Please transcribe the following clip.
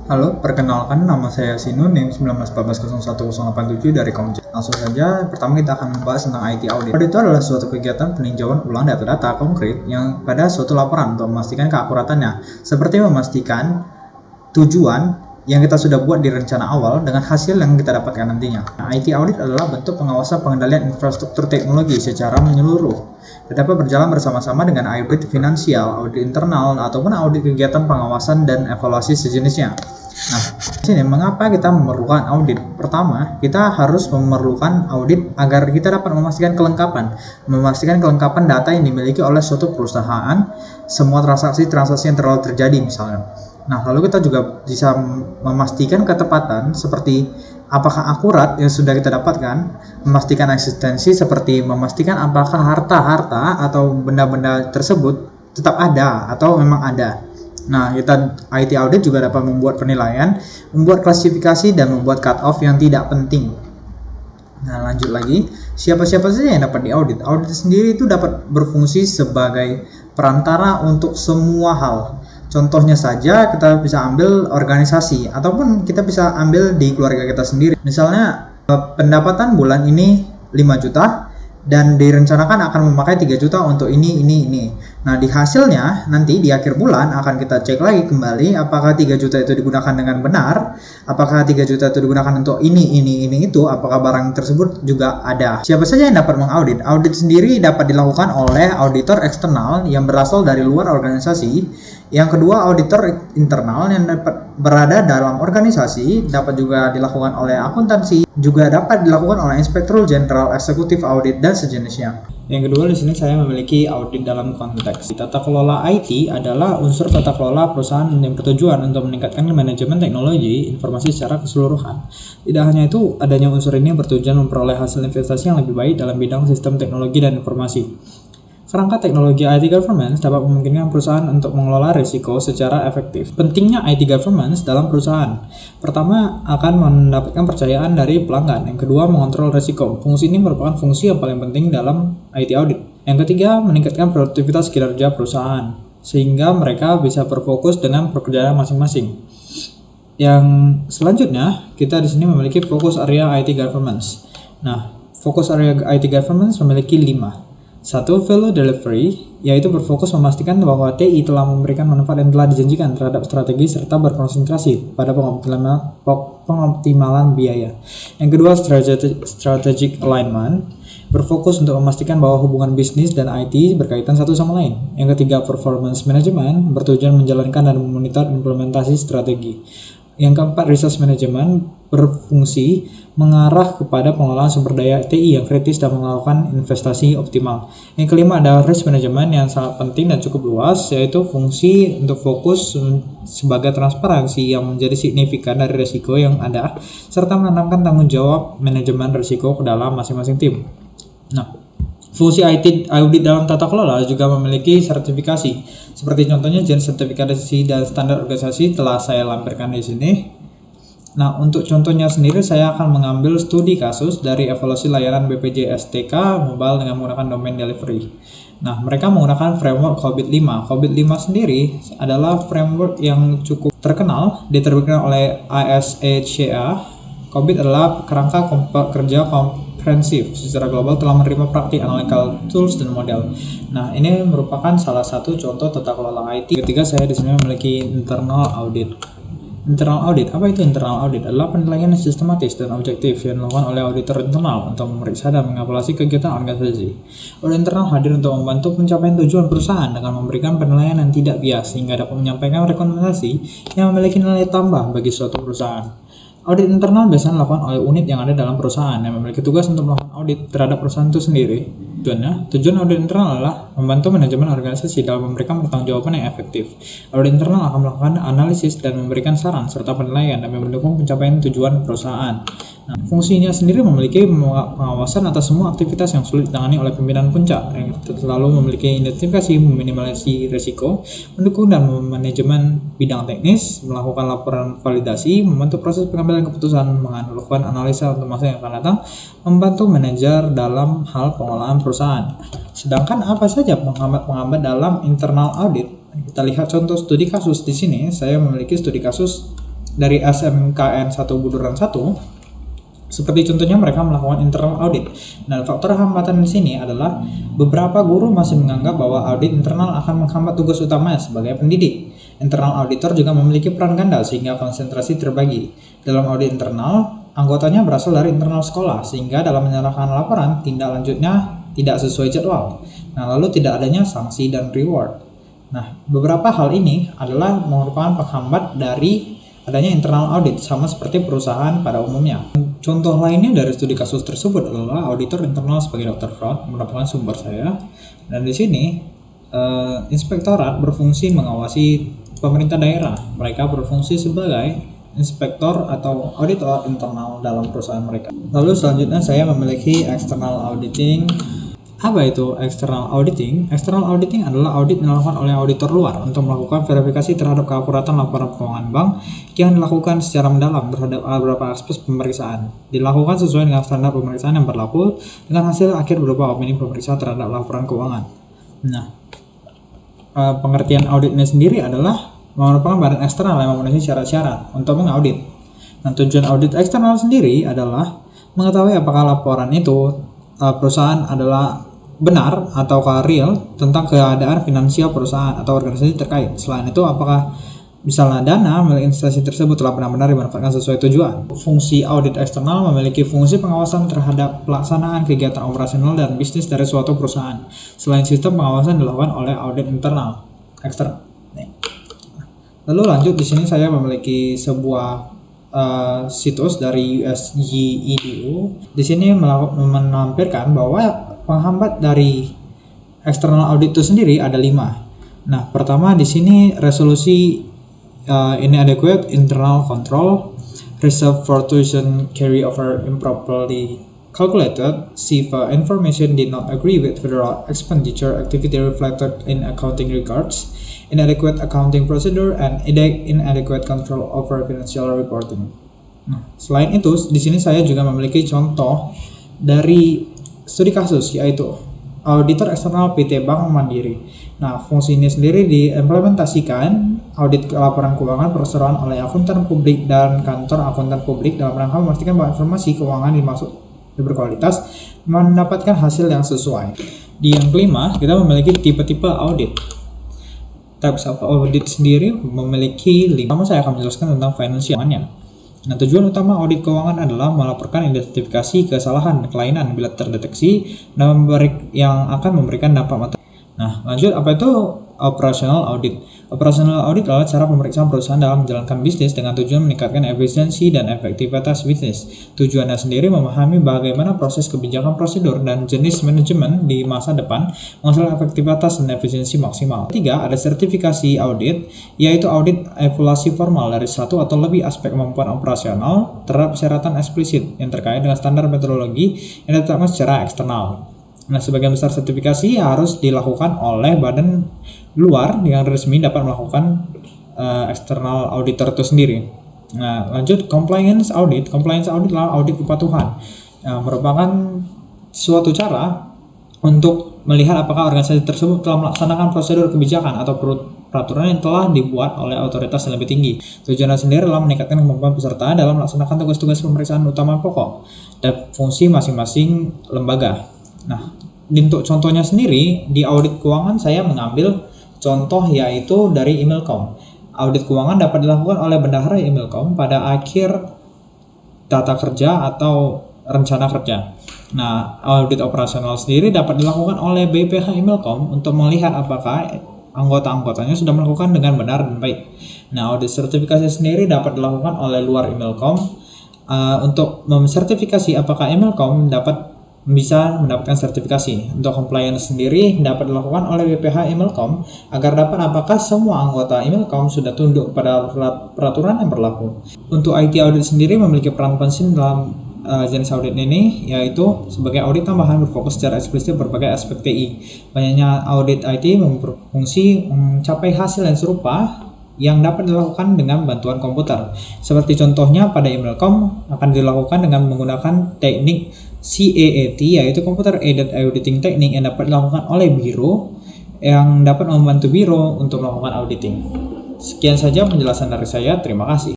Halo, perkenalkan nama saya Sinun, NIM 1914011087 dari Komjen. Langsung saja, pertama kita akan membahas tentang IT Audit. Audit itu adalah suatu kegiatan peninjauan ulang data-data konkret yang pada suatu laporan untuk memastikan keakuratannya, seperti memastikan tujuan yang kita sudah buat di rencana awal dengan hasil yang kita dapatkan nantinya. IT Audit adalah bentuk pengawasan pengendalian infrastruktur teknologi secara menyeluruh. Dapat berjalan bersama-sama dengan audit finansial, audit internal, ataupun audit kegiatan pengawasan dan evaluasi sejenisnya. Nah, sini mengapa kita memerlukan audit? Pertama, kita harus memerlukan audit agar kita dapat memastikan kelengkapan data yang dimiliki oleh suatu perusahaan, semua transaksi yang telah terjadi misalnya. Nah, lalu kita juga bisa memastikan ketepatan seperti apakah akurat yang sudah kita dapatkan, memastikan eksistensi seperti memastikan apakah harta-harta atau benda-benda tersebut tetap ada atau memang ada. Nah, IT audit juga dapat membuat penilaian, membuat klasifikasi, dan membuat cut-off yang tidak penting. Nah, lanjut lagi, siapa-siapa saja yang dapat diaudit? Audit sendiri itu dapat berfungsi sebagai perantara untuk semua hal. Contohnya saja kita bisa ambil organisasi ataupun kita bisa ambil di keluarga kita sendiri. Misalnya pendapatan bulan ini 5 juta dan direncanakan akan memakai 3 juta untuk ini. Nah, di hasilnya nanti di akhir bulan akan kita cek lagi kembali apakah 3 juta itu digunakan dengan benar, apakah 3 juta itu digunakan untuk ini itu, apakah barang tersebut juga ada. Siapa saja yang dapat mengaudit? Audit sendiri dapat dilakukan oleh auditor eksternal yang berasal dari luar organisasi. Yang kedua, auditor internal yang dapat berada dalam organisasi, dapat juga dilakukan oleh akuntansi, juga dapat dilakukan oleh inspektur jenderal, eksekutif audit, dan sejenisnya. Yang kedua, di sini saya memiliki audit dalam konteks. Tata kelola IT adalah unsur tata kelola perusahaan yang bertujuan untuk meningkatkan manajemen teknologi informasi secara keseluruhan. Tidak hanya itu, adanya unsur ini bertujuan memperoleh hasil investasi yang lebih baik dalam bidang sistem teknologi dan informasi. Kerangka teknologi IT governance dapat memungkinkan perusahaan untuk mengelola risiko secara efektif. Pentingnya IT governance dalam perusahaan. Pertama, akan mendapatkan percayaan dari pelanggan. Yang kedua, mengontrol risiko. Fungsi ini merupakan fungsi yang paling penting dalam IT audit. Yang ketiga, meningkatkan produktivitas kinerja perusahaan, sehingga mereka bisa berfokus dengan pekerjaan masing-masing. Yang selanjutnya, kita di sini memiliki fokus area IT governance. Nah, fokus area IT governance memiliki 5. 1. Value delivery, yaitu berfokus memastikan bahwa TI telah memberikan manfaat yang telah dijanjikan terhadap strategi serta berkonsentrasi pada pengoptimalan biaya. Yang kedua, strategic alignment, berfokus untuk memastikan bahwa hubungan bisnis dan IT berkaitan satu sama lain. Yang ketiga, performance management, bertujuan menjalankan dan memonitor implementasi strategi. Yang keempat, resource management, berfungsi mengarah kepada pengelolaan sumber daya TI yang kritis dan melakukan investasi optimal. Yang kelima ada risk management yang sangat penting dan cukup luas, yaitu fungsi untuk fokus sebagai transparansi yang menjadi signifikan dari risiko yang ada, serta menanamkan tanggung jawab manajemen risiko ke dalam masing-masing tim. Nah, fungsi IT audit dalam tata kelola juga memiliki sertifikasi, seperti contohnya jenis sertifikasi dan standar organisasi telah saya lampirkan di sini. Nah, untuk contohnya sendiri saya akan mengambil studi kasus dari evaluasi layanan BPJS TK Mobile dengan menggunakan domain delivery. Nah, mereka menggunakan framework COBIT 5. COBIT 5 sendiri adalah framework yang cukup terkenal, diterbitkan oleh ISACA. COBIT adalah kerangka kerja komprehensif secara global, telah menerima praktik analytical tools dan model. Nah, ini merupakan salah satu contoh tata kelola IT. Ketiga, saya di sini memiliki internal audit. Internal audit, apa itu internal audit? Adalah penilaian yang sistematis dan objektif yang dilakukan oleh auditor internal untuk memeriksa dan mengevaluasi kegiatan organisasi. Audit internal hadir untuk membantu pencapaian tujuan perusahaan dengan memberikan penilaian yang tidak bias sehingga dapat menyampaikan rekomendasi yang memiliki nilai tambah bagi suatu perusahaan. Audit internal biasanya dilakukan oleh unit yang ada dalam perusahaan yang memiliki tugas untuk melakukan audit terhadap perusahaan itu sendiri. Tujuan audit internal adalah membantu manajemen organisasi dalam memberikan pertanggungjawaban yang efektif. Audit internal akan melakukan analisis dan memberikan saran serta penilaian dan mendukung pencapaian tujuan perusahaan. Nah, fungsinya sendiri memiliki pengawasan atas semua aktivitas yang sulit ditangani oleh pimpinan puncak, yang selalu memiliki identifikasi, meminimalisasi risiko, mendukung dan manajemen bidang teknis, melakukan laporan validasi, membantu proses pengambilan keputusan, melakukan analisa untuk masa yang akan datang, membantu manajer dalam hal pengelolaan perusahaan. Sedangkan apa saja penghambat-penghambat dalam internal audit? Kita lihat contoh studi kasus di sini. Saya memiliki studi kasus dari SMKN 1 Buduran 1, seperti contohnya mereka melakukan internal audit. Dan faktor hambatan di sini adalah beberapa guru masih menganggap bahwa audit internal akan menghambat tugas utamanya sebagai pendidik. Internal auditor juga memiliki peran ganda sehingga konsentrasi terbagi. Dalam audit internal, anggotanya berasal dari internal sekolah sehingga dalam menyerahkan laporan tindak lanjutnya tidak sesuai jadwal. Nah, lalu tidak adanya sanksi dan reward. Nah, beberapa hal ini adalah merupakan penghambat dari adanya internal audit, sama seperti perusahaan pada umumnya. Contoh lainnya dari studi kasus tersebut adalah auditor internal sebagai Dr. Fraud merupakan sumber saya. Dan di sini inspektorat berfungsi mengawasi pemerintah daerah. Mereka berfungsi sebagai inspektor atau auditor internal dalam perusahaan mereka. Lalu selanjutnya saya memiliki external auditing. Apa itu external auditing? External auditing adalah audit dilakukan oleh auditor luar untuk melakukan verifikasi terhadap keakuratan laporan keuangan bank yang dilakukan secara mendalam terhadap beberapa aspek pemeriksaan. Dilakukan sesuai dengan standar pemeriksaan yang berlaku dengan hasil akhir berupa opini pemeriksa terhadap laporan keuangan. Nah, pengertian auditnya sendiri adalah merupakan badan eksternal yang memenuhi syarat-syarat untuk mengaudit. Nah, tujuan audit eksternal sendiri adalah mengetahui apakah laporan itu perusahaan adalah benar atau real tentang keadaan finansial perusahaan atau organisasi terkait. Selain itu, apakah misalnya dana milik instansi tersebut telah benar-benar dimanfaatkan sesuai tujuan. Fungsi audit eksternal memiliki fungsi pengawasan terhadap pelaksanaan kegiatan operasional dan bisnis dari suatu perusahaan. Selain sistem pengawasan dilakukan oleh audit internal eksternal. Lalu lanjut, di sini saya memiliki sebuah situs dari USG-EDU. Di sini menampilkan bahwa penghambat dari external audit itu sendiri ada 5. Nah, pertama di sini resolusi inadequate internal control, reserve for tuition carry over improperly calculated, CFA information did not agree with federal expenditure activity reflected in accounting records, inadequate accounting procedure, and inadequate control over financial reporting. Nah, selain itu, di sini saya juga memiliki contoh dari studi kasus, yaitu auditor eksternal PT Bank Mandiri. Nah, fungsi ini sendiri diimplementasikan audit laporan keuangan perseroan oleh akuntan publik dan kantor akuntan publik dalam rangka memastikan bahwa informasi keuangan dimaksud berkualitas mendapatkan hasil yang sesuai. Di yang kelima, kita memiliki tipe-tipe audit. Types of audit sendiri memiliki 5. Pertama, saya akan menjelaskan tentang financialnya. Nah, tujuan utama audit keuangan adalah melaporkan identifikasi kesalahan dan kelainan bila terdeteksi dan yang akan memberikan dampak material. Nah, lanjut, apa itu operational audit? Operational audit adalah cara pemeriksaan perusahaan dalam menjalankan bisnis dengan tujuan meningkatkan efisiensi dan efektivitas bisnis. Tujuannya sendiri memahami bagaimana proses kebijakan prosedur dan jenis manajemen di masa depan menghasilkan efektivitas dan efisiensi maksimal. 3. Ada sertifikasi audit, yaitu audit evaluasi formal dari satu atau lebih aspek kemampuan operasional terhadap persyaratan eksplisit yang terkait dengan standar metodologi yang ditetapkan secara eksternal. Nah, sebagian besar sertifikasi harus dilakukan oleh badan luar yang resmi dapat melakukan external auditor itu sendiri. Nah, lanjut, compliance audit. Compliance audit adalah audit kepatuhan. Merupakan suatu cara untuk melihat apakah organisasi tersebut telah melaksanakan prosedur kebijakan atau peraturan yang telah dibuat oleh otoritas yang lebih tinggi. Tujuannya sendiri adalah meningkatkan kemampuan peserta dalam melaksanakan tugas-tugas pemeriksaan utama pokok dan fungsi masing-masing lembaga. Nah, untuk contohnya sendiri, di audit keuangan saya mengambil contoh yaitu dari Emailcom. Audit keuangan dapat dilakukan oleh bendahara Emailcom pada akhir tata kerja atau rencana kerja. Nah, audit operasional sendiri dapat dilakukan oleh BPH Emailcom untuk melihat apakah anggota-anggotanya sudah melakukan dengan benar dan baik. Nah, audit sertifikasi sendiri dapat dilakukan oleh luar Emailcom untuk mensertifikasi apakah Emailcom bisa mendapatkan sertifikasi. Untuk compliance sendiri dapat dilakukan oleh BPH Emailcom agar dapat apakah semua anggota Emailcom sudah tunduk pada peraturan yang berlaku. Untuk IT audit sendiri memiliki peran penting dalam jenis audit ini, yaitu sebagai audit tambahan berfokus secara eksplisit berbagai aspek TI. Banyaknya audit IT berfungsi mencapai hasil yang serupa yang dapat dilakukan dengan bantuan komputer. Seperti contohnya pada Emailcom akan dilakukan dengan menggunakan teknik CAAT, yaitu Computer Aided Auditing Technique yang dapat dilakukan oleh biro yang dapat membantu biro untuk melakukan auditing. Sekian saja penjelasan dari saya, terima kasih.